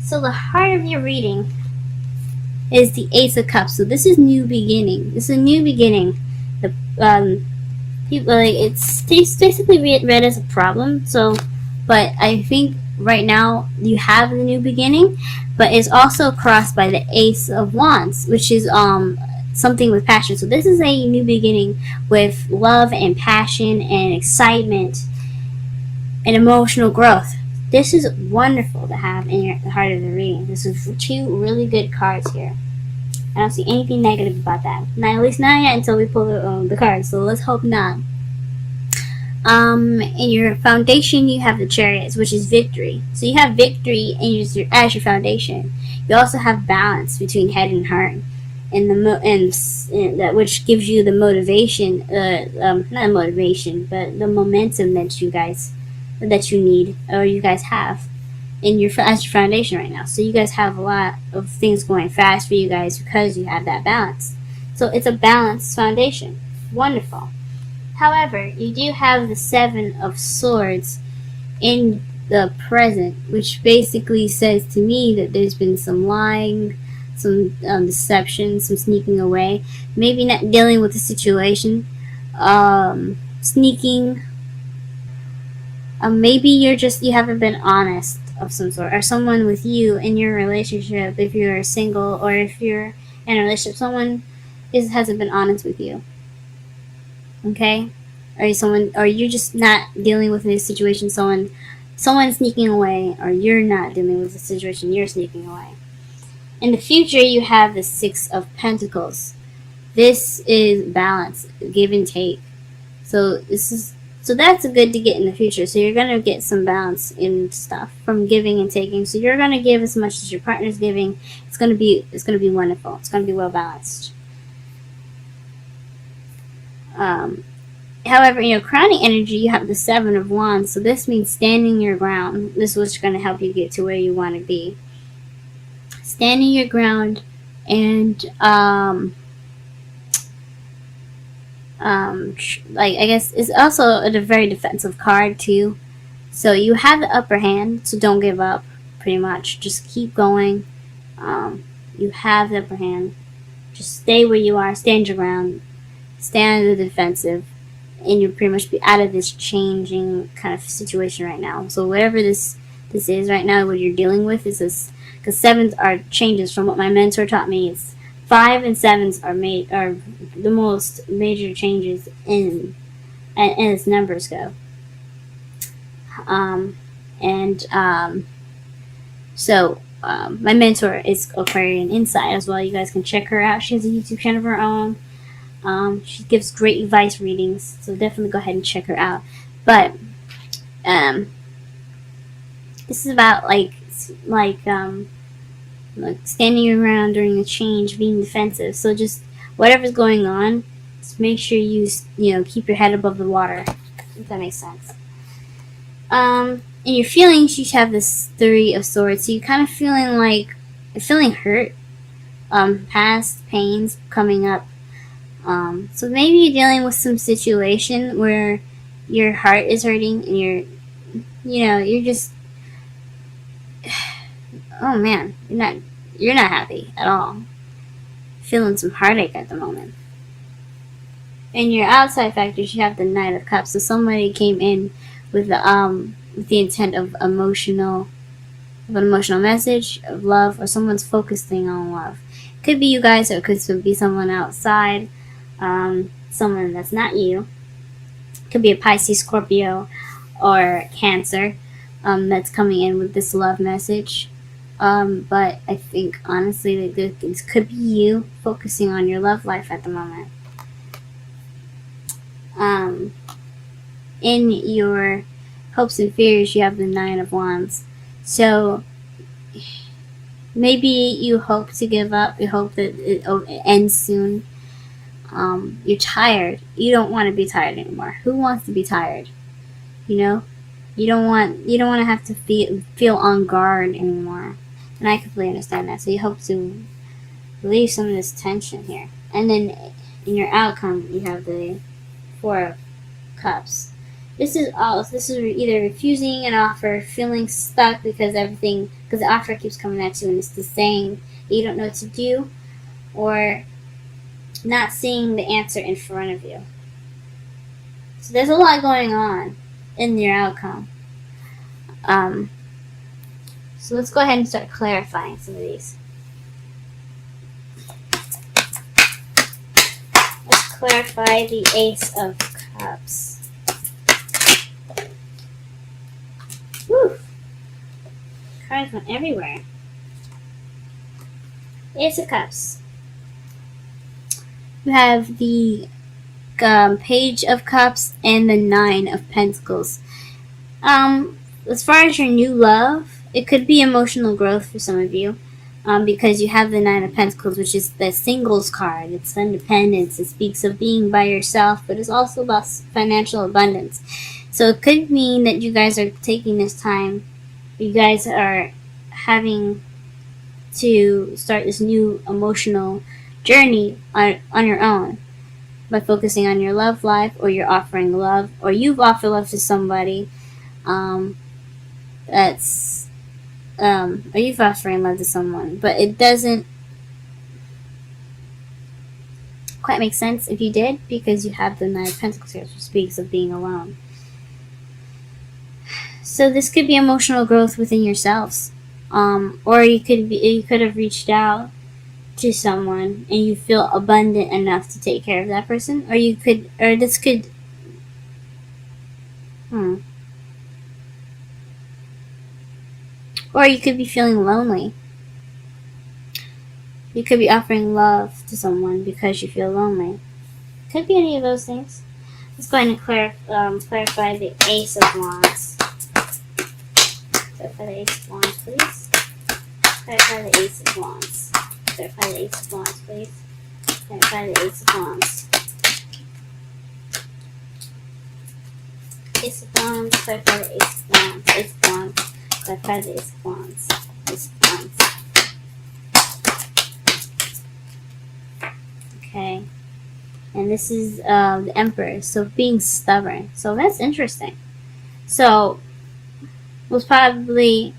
So the heart of your reading is the Ace of Cups. So this is new beginning. This is a new beginning. The people, like, it's basically read as a problem. So, but I think right now you have the new beginning, but it's also crossed by the Ace of Wands, which is something with passion. So this is a new beginning with love and passion and excitement and emotional growth. This is wonderful to have in the heart of the reading. This is two really good cards here. I don't see anything negative about that. Not, at least not yet until we pull the cards. So let's hope not. In your foundation, you have the Chariots, which is victory. So you have victory as your foundation. You also have balance between head and heart, and that which gives you the motivation. Not motivation, but the momentum that you need, or you guys have as your foundation right now. So you guys have a lot of things going fast for you guys because you have that balance. So it's a balanced foundation. Wonderful. However, you do have the Seven of Swords in the present, which basically says to me that there's been some lying, some deception, some sneaking away, maybe not dealing with the situation, sneaking. Maybe you haven't been honest of some sort, or someone with you in your relationship, if you're single or if you're in a relationship, someone hasn't been honest with you. Okay? Or you're just not dealing with this situation, someone sneaking away, or you're not dealing with the situation, you're sneaking away. In the future, you have the Six of Pentacles. This is balance, give and take. So that's good to get in the future. So you're going to get some balance in stuff from giving and taking. So you're going to give as much as your partner's giving. It's going to be wonderful. It's going to be well balanced. However, in your crowning energy, you have the Seven of Wands. So this means standing your ground. This is what's going to help you get to where you want to be. Standing your ground, and I guess it's also a very defensive card too. So you have the upper hand, so don't give up. Pretty much, just keep going. You have the upper hand. Just stay where you are. Stand your ground. Stand the defensive, and you'll pretty much be out of this changing kind of situation right now. So whatever this is right now, what you're dealing with is this, because sevens are changes from what my mentor taught me. It's 5 and 7s are the most major changes as numbers go. So my mentor is Aquarian Insight as well. You guys can check her out. She has a YouTube channel of her own. She gives great advice readings, so definitely go ahead and check her out. But this is about like standing your ground during the change, being defensive. So just whatever's going on, just make sure you keep your head above the water. If that makes sense. In your feelings, you have this Three of Swords. So you're kind of feeling hurt, past pains coming up. So maybe you're dealing with some situation where your heart is hurting and you're just, oh man, you're not happy at all. Feeling some heartache at the moment. In your outside factors, you have the Knight of Cups. So somebody came in with the intent of an emotional message of love, or someone's focusing on love. Could be you guys, or it could be someone outside, someone that's not you. Could be a Pisces, Scorpio, or Cancer that's coming in with this love message. But I think honestly that this could be you focusing on your love life at the moment. In your hopes and fears, you have the Nine of Wands. So maybe you hope to give up. You hope that it ends soon. You're tired. You don't want to be tired anymore. Who wants to be tired? You don't want to have to feel on guard anymore. And I completely understand that. So you hope to relieve some of this tension here. And then in your outcome, you have the Four of Cups. This is either refusing an offer, feeling stuck because the offer keeps coming at you and it's just saying you don't know what to do, or not seeing the answer in front of you. So there's a lot going on in your outcome. So let's go ahead and start clarifying some of these. Let's clarify the Ace of Cups. Woo! Cards went everywhere. Ace of Cups. You have the Page of Cups and the Nine of Pentacles. As far as your new love, it could be emotional growth for some of you, because you have the Nine of Pentacles, which is the singles card. It's independence. It speaks of being by yourself, but it's also about financial abundance. So it could mean that you guys are taking this time. You guys are having to start this new emotional journey on your own by focusing on your love life, or you're offering love, or you've offered love to somebody. Or you've offering love to someone, but it doesn't quite make sense if you did, because you have the Nine of Pentacles here, which speaks of being alone. So this could be emotional growth within yourselves, or you could have reached out to someone and you feel abundant enough to take care of that person, or you could, or this could, or you could be feeling lonely. You could be offering love to someone because you feel lonely. Could be any of those things. Let's go ahead and clarify the Ace of Wands. Clarify the Ace of Wands, please. Clarify the Ace of Wands. Clarify the Ace of Wands, please. Clarify the Ace of Wands. Ace of Wands. Clarify the Ace of Wands. Ace of Wands. Clarify the Ace of Wands. Ace of Wands. Okay. And this is the Emperor. So being stubborn. So that's interesting. So was probably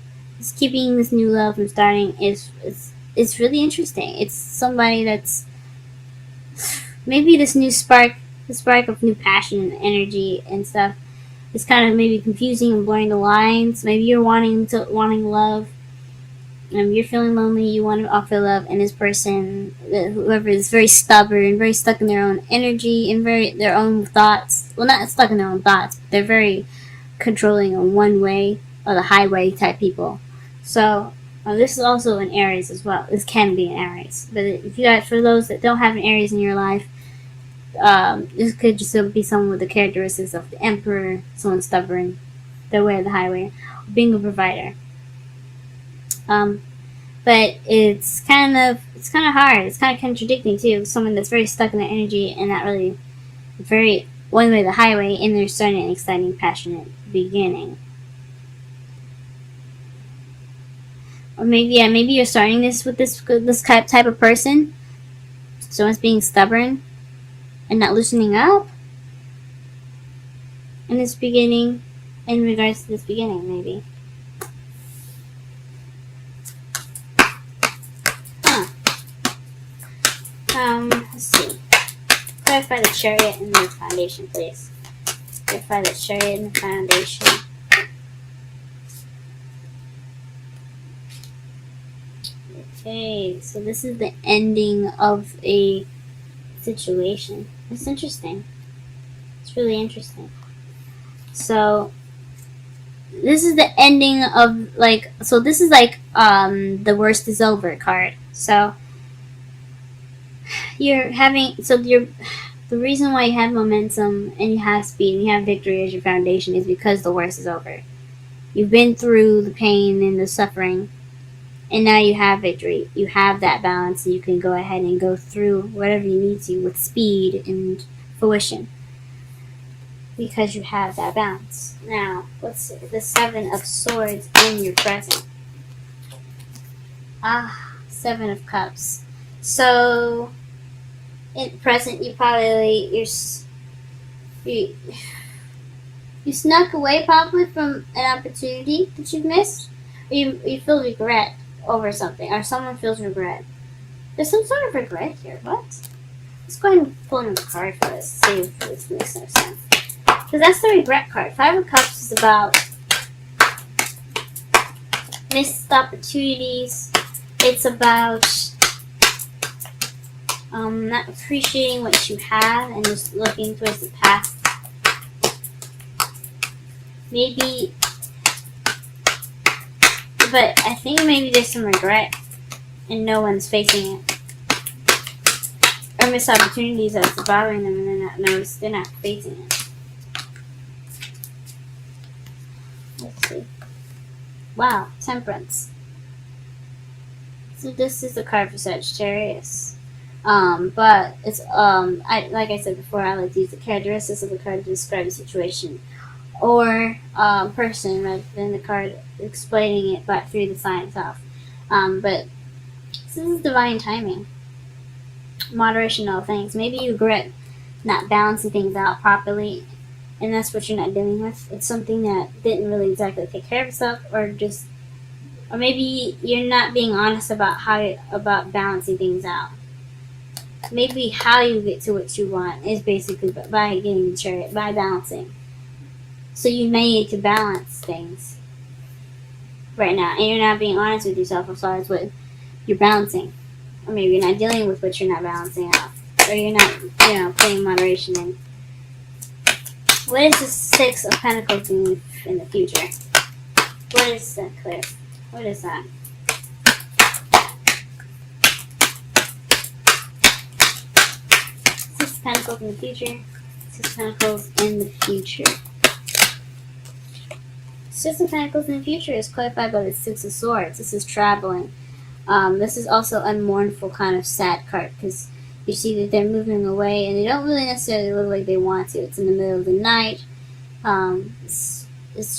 keeping this new love from starting is really interesting. It's somebody that's maybe this new spark, the spark of new passion and energy and stuff. It's kind of maybe confusing and blurring the lines. Maybe you're wanting love. You're feeling lonely. You want to offer love, and this person, whoever, is very stubborn, very stuck in their own energy and their own thoughts. Well, not stuck in their own thoughts, but they're very controlling in one way, or the highway type people. So this is also an Aries as well. This can be an Aries, but if you guys, for those that don't have an Aries in your life, this could just be someone with the characteristics of the Emperor, someone stubborn, their way of the highway, being a provider. But it's kind of hard. It's kind of contradicting too. Someone that's very stuck in their energy and not really very one way the highway, and they're starting an exciting, passionate beginning. Or maybe you're starting this with this type of person. Someone's being stubborn and not loosening up in this beginning, in regards to this beginning, maybe. Let's see. Clarify the Chariot and the Foundation, please. Clarify the Chariot and the Foundation. Okay, so this is the ending of a situation. It's interesting. It's really interesting. So this is the ending of this is the worst is over card. So the reason why you have momentum and you have speed and you have victory as your foundation is because the worst is over. You've been through the pain and the suffering, and now you have victory. You have that balance, and you can go ahead and go through whatever you need to with speed and fruition, because you have that balance. Now, let's see. The Seven of Swords in your present. Seven of Cups. So in present, you probably You snuck away probably from an opportunity that you've missed. Or you feel regret over something, or someone feels regret. There's some sort of regret here. What? Let's go ahead and pull another card for this. See if this makes no sense. Because that's the regret card. Five of Cups is about missed opportunities. It's about not appreciating what you have and just looking towards the past. Maybe, but I think maybe there's some regret and no one's facing it. Or missed opportunities that's bothering them and they're not facing it. Let's see. Wow, Temperance. So this is the card for Sagittarius. But it's like I said before, I like to use the characteristics of the card to describe a situation or person rather than the card explaining it but through the sign itself. But this is divine timing. Moderation in all things. Maybe you regret not balancing things out properly, and that's what you're not dealing with. It's something that didn't really exactly take care of itself, or maybe you're not being honest about balancing things out. Maybe how you get to what you want is basically by getting the Chariot, by balancing. So you may need to balance things right now, and you're not being honest with yourself as far as what you're balancing. Or maybe you're not dealing with what you're not balancing out. Or you're not, putting moderation in. What is the Six of Pentacles in the future? What is that, Claire? What is that? Six of Pentacles in the future. Six of Pentacles in the future. Six of Pentacles in the future is clarified by the Six of Swords. This is traveling. This is also a mournful kind of sad card because you see that they're moving away and they don't really necessarily look like they want to. It's in the middle of the night. It's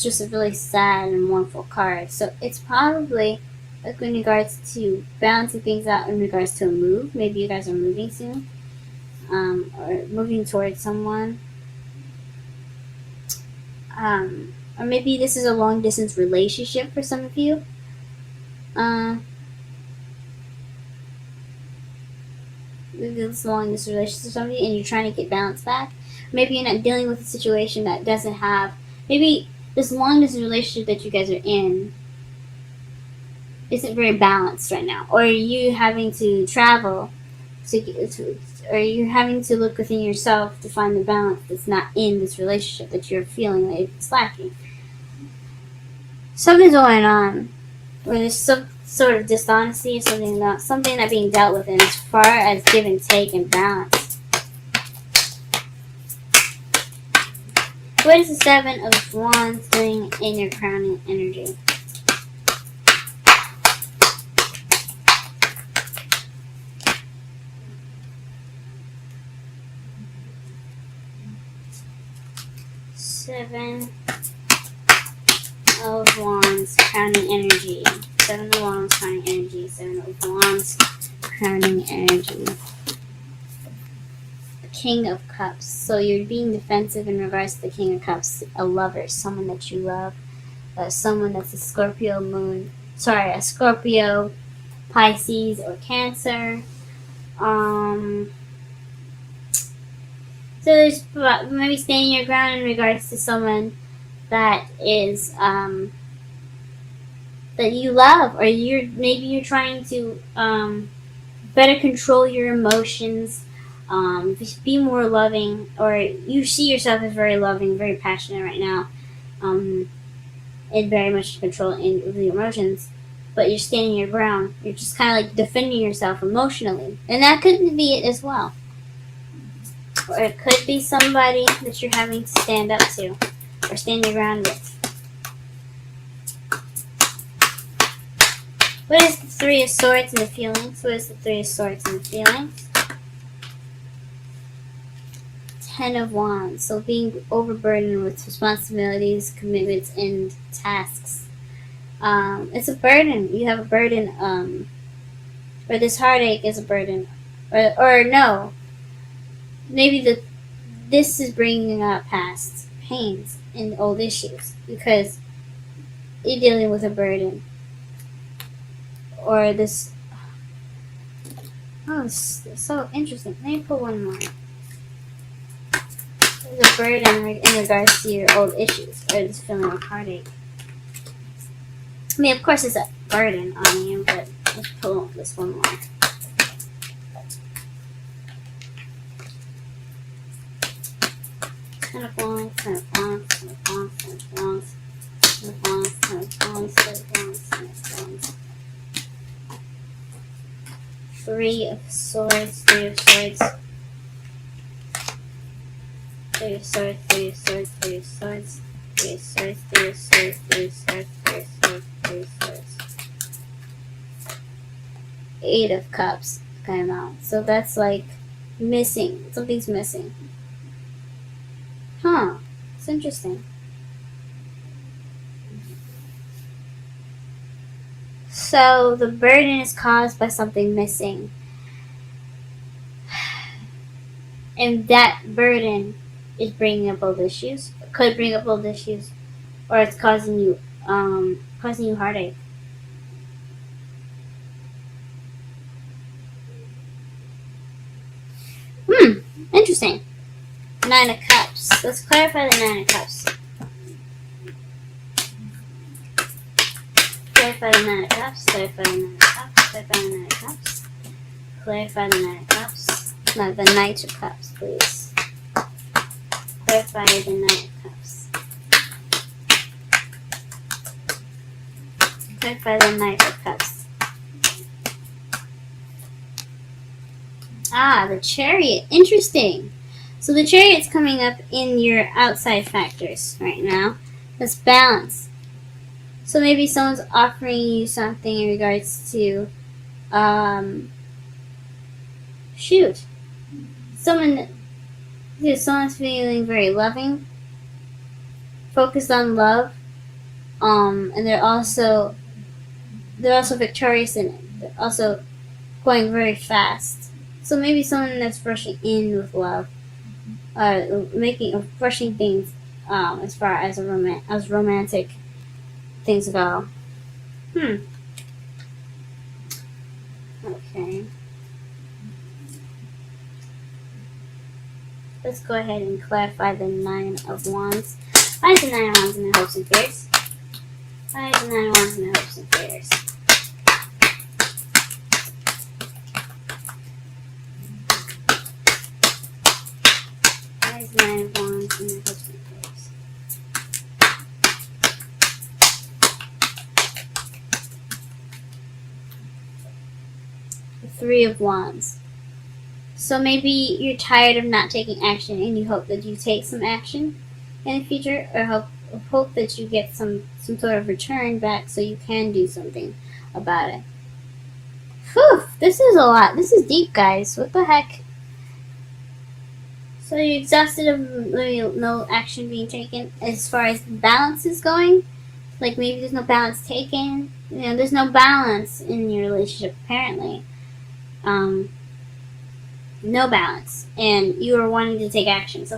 just a really sad and mournful card. So it's probably like in regards to balancing things out in regards to a move. Maybe you guys are moving soon. Or moving towards someone. Or maybe this is a long distance relationship for some of you. Maybe this long distance relationship with somebody and you're trying to get balance back. Maybe you're not dealing with a situation that doesn't have. Maybe this long distance relationship that you guys are in isn't very balanced right now, or you having to travel or you're having to look within yourself to find the balance that's not in this relationship that you're feeling like it's lacking. Something's going on where there's some sort of dishonesty or something not being dealt with, and as far as give and take and balance. What is the Seven of Wands doing in your crowning energy? Seven of Wands crowning energy. Seven of Wands crowning energy. Seven of Wands crowning energy. King of Cups. So you're being defensive in regards to the King of Cups. A lover, someone that you love, someone that's a Scorpio moon. Sorry, a Scorpio, Pisces, or Cancer. So there's maybe standing your ground in regards to someone that is that you love, or you're trying to better control your emotions. Be more loving, or you see yourself as very loving, very passionate right now, and very much control in the emotions, but you're standing your ground. You're just kind of like defending yourself emotionally, and that could be it as well. Or it could be somebody that you're having to stand up to, or stand your ground with. What is the Three of Swords and the feelings? What is the Three of Swords and the feelings? Ten of Wands. So being overburdened with responsibilities, commitments, and tasks. It's a burden. You have a burden. Or this heartache is a burden. Or no. Maybe this is bringing up past pains. in old issues because you're dealing with a burden or this. Oh, it's so interesting. Let me pull one more. There's a burden in regards to your old issues or this feeling of heartache. I mean, of course, it's a burden on you, but let's pull this one more. Ten of Wands, Ten of Wands, Ten of Wands, Ten of Wands, Ten of Wands, Ten of Wands, Ten of Wands, Ten of Wands. Three of Swords, Three of Swords. Three of Swords, Three of Swords, Three of Swords, Three of Swords, Three of Swords, Three of Swords, Three of Swords, Three of Swords. Eight of Cups came out. So that's like missing. Something's missing. Huh. It's interesting. So the burden is caused by something missing. And that burden is bringing up old issues. Could bring up old issues. Or it's causing you heartache. Interesting. Nine of Cups. Let's clarify the Nine of Cups. Clarify the Nine of Cups. Clarify the Nine of Cups. Clarify the Nine of Cups. Clarify the Nine of Cups. No, the Knight of Cups, please. Clarify the Knight of Cups. Clarify the Knight of Cups. Ah, the Chariot. Interesting. So the Chariot's coming up in your outside factors right now. That's balance. So maybe someone's offering you something in regards to, someone's feeling very loving, focused on love, and they're also victorious in it. They're also going very fast. So maybe someone that's rushing in with love, rushing things, as far as romantic things go. Okay. Let's go ahead and clarify the Nine of Wands. Why is the Nine of Wands in the hopes and fears? Why is the Nine of Wands in the hopes and fears? Why is the Nine of Wands in the hopes and fears? The Three of Wands. So maybe you're tired of not taking action and you hope that you take some action in the future, or hope that you get some sort of return back so you can do something about it. Whew, this is a lot. This is deep, guys. What the heck? So you're exhausted of no action being taken as far as balance is going? Like maybe there's no balance taken. There's no balance in your relationship apparently. No balance, and you are wanting to take action. So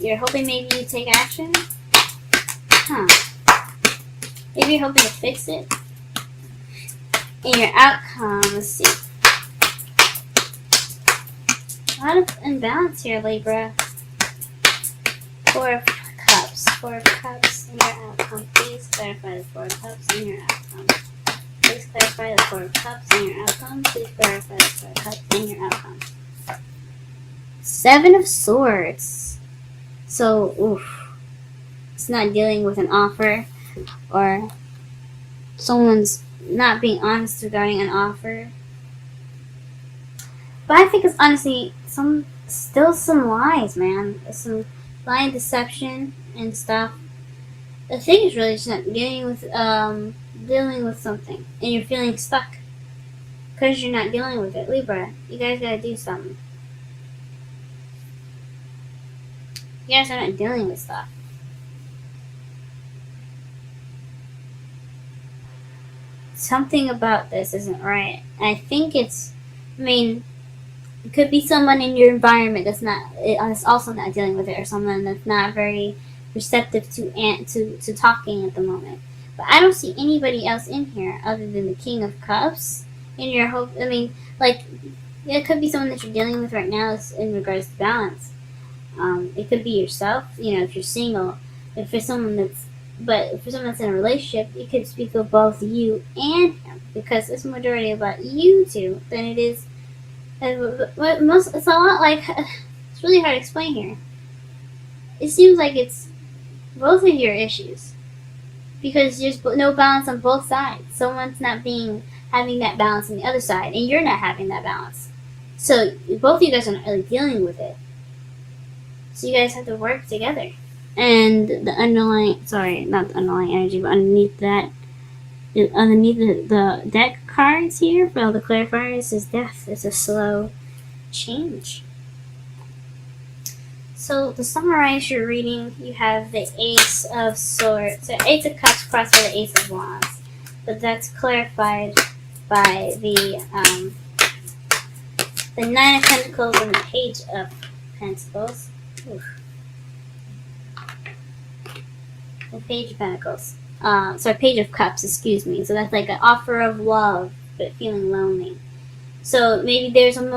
you're hoping maybe you take action. Maybe you're hoping to fix it. And your outcome, let's see. A lot of imbalance here, Libra. Four of Cups. Four of Cups in your outcome. Please clarify the Four of Cups in your outcome. Please clarify the Four of Cups in your outcome. Please clarify the Four of Cups in your outcome. Seven of Swords. So, it's not dealing with an offer, or someone's not being honest regarding an offer. But I think it's honestly still some lies, man. Some lying, deception and stuff. The thing is really just not dealing with something, and you're feeling stuck because you're not dealing with it. Libra, you guys gotta do something. You guys are not dealing with stuff. Something about this isn't right. I think it could be someone in your environment that's also not dealing with it, or someone that's not very receptive to talking at the moment. But I don't see anybody else in here other than the King of Cups in your hope. I mean, like, it could be someone that you're dealing with right now in regards to balance. It could be yourself, if you're single. If for someone that's in a relationship, it could speak of both you and him, because it's majority about you two than it is. It's a lot like, it's really hard to explain here. It seems like it's both of your issues, because there's no balance on both sides. Someone's not having that balance on the other side, and you're not having that balance. So both of you guys are not really dealing with it. So you guys have to work together. And the underlying, not the underlying energy, but underneath that, underneath the deck cards here for all the clarifiers is death. It's a slow change. So to summarize your reading, you have the Ace of Swords, so Ace of Cups crossed by the Ace of Wands, but that's clarified by the Nine of Pentacles and the Page of Pentacles. Oof. The Page of Pentacles. Page of Cups, excuse me. So that's like an offer of love, but feeling lonely. So maybe there isn't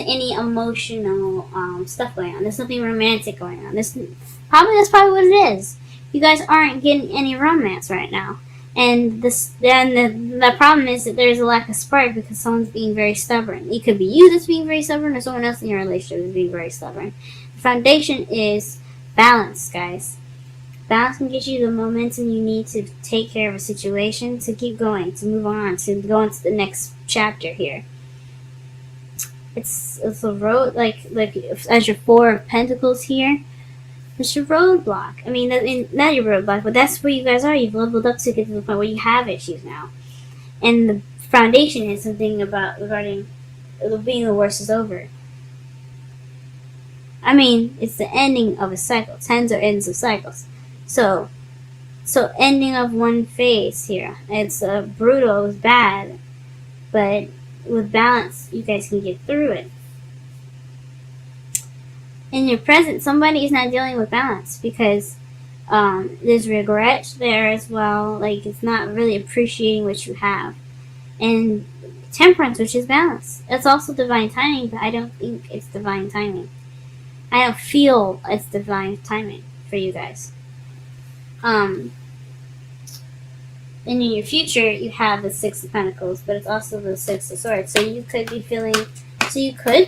any emotional stuff going on. There's nothing romantic going on. That's probably what it is. You guys aren't getting any romance right now. And the problem is that there's a lack of spark because someone's being very stubborn. It could be you that's being very stubborn, or someone else in your relationship is being very stubborn. The foundation is balance, guys. Balance can get you the momentum you need to take care of a situation, to keep going, to move on, to go into the next chapter here. It's a road, like as your Four of Pentacles here. It's your roadblock. I mean, not your roadblock, but that's where you guys are. You've leveled up to get to the point where you have issues now. And the foundation is something regarding being the worst is over. I mean, it's the ending of a cycle. Tens are ends of cycles. So ending of one phase here. It's brutal, it was bad, but with balance, you guys can get through it. In your present, somebody is not dealing with balance because there's regret there as well. Like, it's not really appreciating what you have. And temperance, which is balance. It's also divine timing, but I don't think it's divine timing. I don't feel it's divine timing for you guys. And in your future, you have the Six of Pentacles, but it's also the Six of Swords. So you could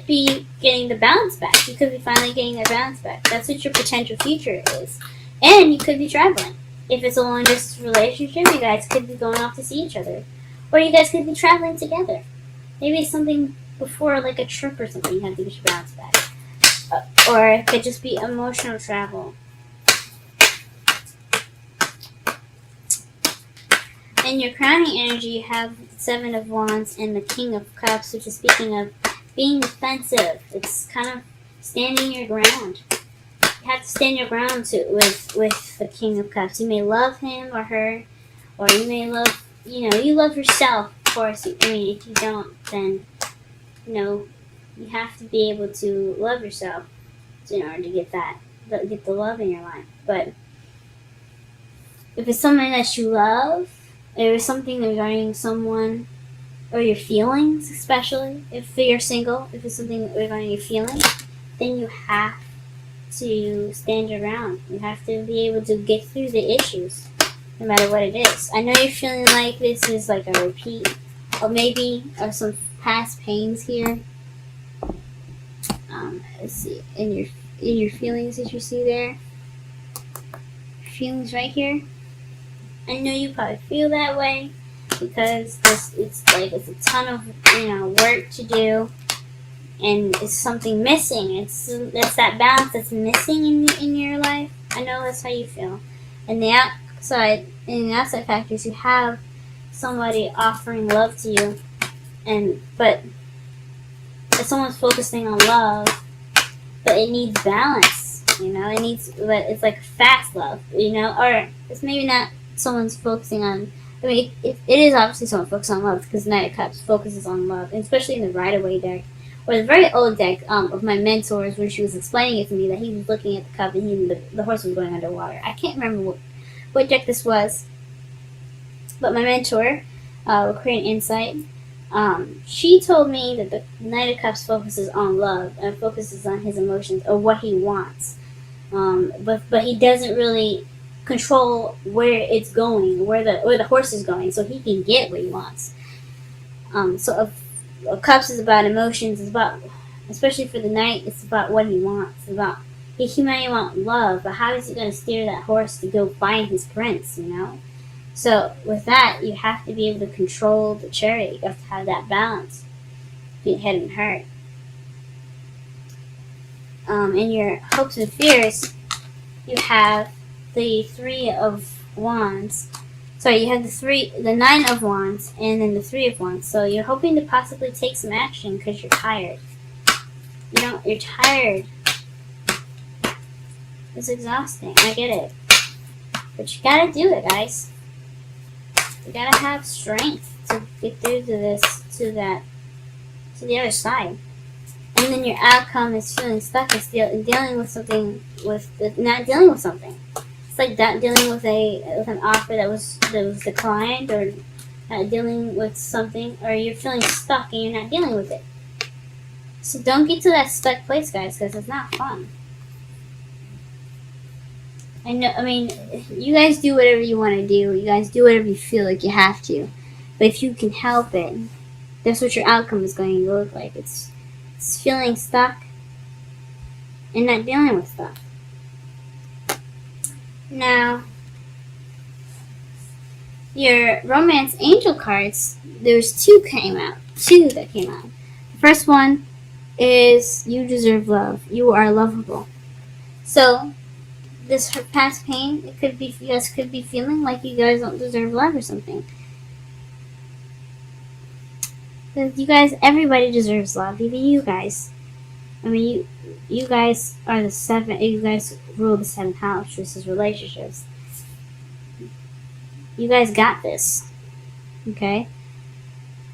be getting the balance back. You could be finally getting that balance back. That's what your potential future is. And you could be traveling. If it's a long distance relationship, you guys could be going off to see each other. Or you guys could be traveling together. Maybe something before, like a trip or something, you have to get your balance back. Or it could just be emotional travel. In your crowning energy, you have the Seven of Wands and the King of Cups, which is speaking of being defensive. It's kind of standing your ground. You have to stand your ground with the King of Cups. You may love him or her, or you may love, you love yourself, of course. I mean, if you don't, then, you have to be able to love yourself in order to get the love in your life. But if it's someone that you love, or it's something regarding someone, or your feelings, especially if you're single, if it's something regarding your feelings, then you have to stand your ground. You have to be able to get through the issues, no matter what it is. I know you're feeling like this is like a repeat, or maybe some past pains here. Let's see, in your feelings that you see there, feelings right here. I know you probably feel that way because it's a ton of work to do, and it's something missing. It's that balance that's missing in your life. I know that's how you feel. And the outside factors, you have somebody offering love to you, but if someone's focusing on love, but it needs balance. But it's like fast love. Or it's maybe not. Someone's focusing on, it is obviously someone focusing on love, because Knight of Cups focuses on love, and especially in the Rider-Waite deck, or the very old deck of my mentors, when she was explaining it to me, that he was looking at the cup and the horse was going underwater. I can't remember what deck this was, but my mentor, Korean Insight, she told me that the Knight of Cups focuses on love and focuses on his emotions or what he wants, but he doesn't really control where it's going, where the horse is going, so he can get what he wants. So Cups is about emotions. It's about, especially for the Knight, it's about what he wants. It's about he might want love, but how is he going to steer that horse to go find his prince? So with that, you have to be able to control the chariot. You have to have that balance between head and heart. In your hopes and fears, you have the Three of Wands. Sorry, you have the Nine of Wands, and then the Three of Wands. So you're hoping to possibly take some action because you're tired. You're tired. It's exhausting. I get it, but you gotta do it, guys. You gotta have strength to get through to the other side. And then your outcome is feeling stuck. It's dealing with something, not dealing with something. It's like that, dealing with an offer that was declined, or not dealing with something, or you're feeling stuck and you're not dealing with it. So don't get to that stuck place, guys, because it's not fun. I mean, you guys do whatever you want to do. You guys do whatever you feel like you have to. But if you can help it, that's what your outcome is going to look like. It's feeling stuck and not dealing with stuff. Now, your romance angel cards, there's two that came out. The first one is you deserve love. You are lovable. So, this past pain, it could be, you guys could be feeling like you guys don't deserve love or something. Because you guys, everybody deserves love, even you guys. I mean, you guys are the 7th, you guys rule the 7th house, which is relationships. You guys got this. Okay?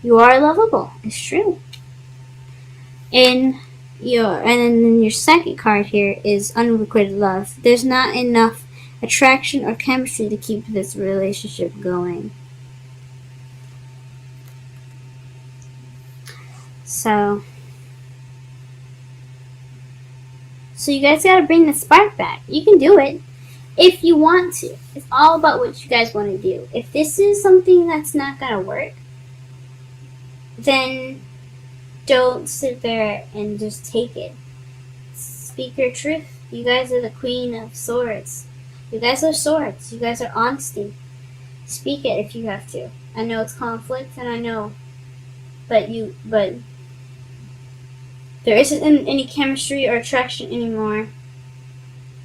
You are lovable. It's true. And then your second card here is unrequited love. There's not enough attraction or chemistry to keep this relationship going. So you guys gotta bring the spark back. You can do it if you want to. It's all about what you guys want to do. If this is something that's not gonna work, then don't sit there and just take it. Speak your truth. You guys are the Queen of Swords. You guys are swords. You guys are honesty. Speak it if you have to. I know it's conflict, and I know, but there isn't any chemistry or attraction anymore.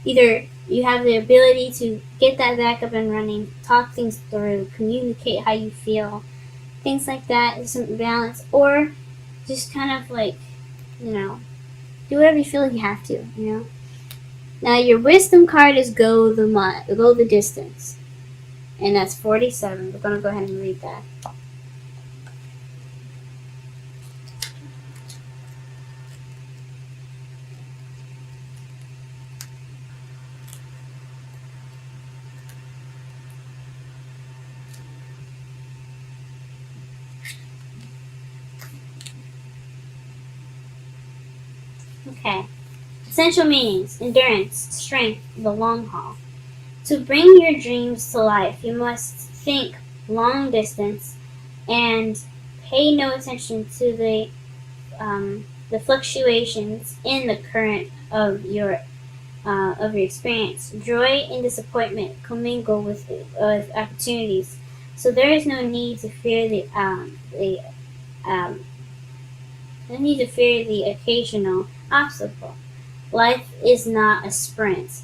Either you have the ability to get that back up and running, talk things through, communicate how you feel, things like that, some balance, or just kind of like, do whatever you feel like you have to, Now your wisdom card is go the distance, and that's 47. We're gonna go ahead and read that. Okay. Essential meanings: endurance, strength, the long haul. To bring your dreams to life, you must think long distance and pay no attention to the fluctuations in the current of your experience. Joy and disappointment commingle with opportunities, so there is no need to fear the occasional obstacle. Life is not a sprint.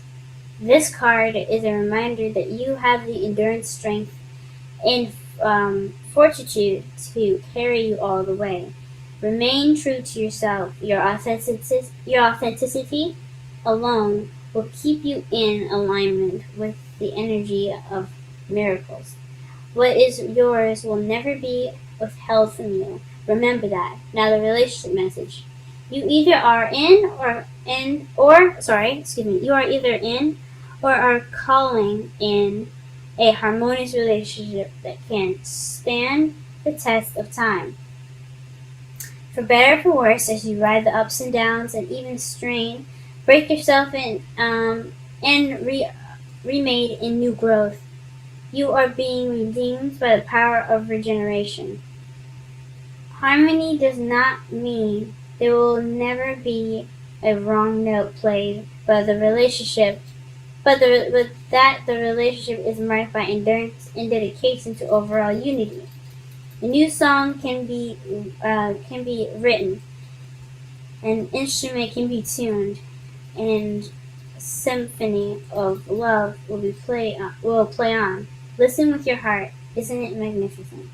This card is a reminder that you have the endurance, strength, and fortitude to carry you all the way. Remain true to yourself. Your authenticity alone will keep you in alignment with the energy of miracles. What is yours will never be withheld from you. Remember that. Now the relationship message. You either are in or you are either in or are calling in a harmonious relationship that can stand the test of time. For better or for worse, as you ride the ups and downs and even strain, break yourself in and remade in new growth. You are being redeemed by the power of regeneration. Harmony does not mean there will never be a wrong note played, but the relationship is marked by endurance and dedication to overall unity. A new song can be written, an instrument can be tuned, and a symphony of love will play on. Listen with your heart. Isn't it magnificent?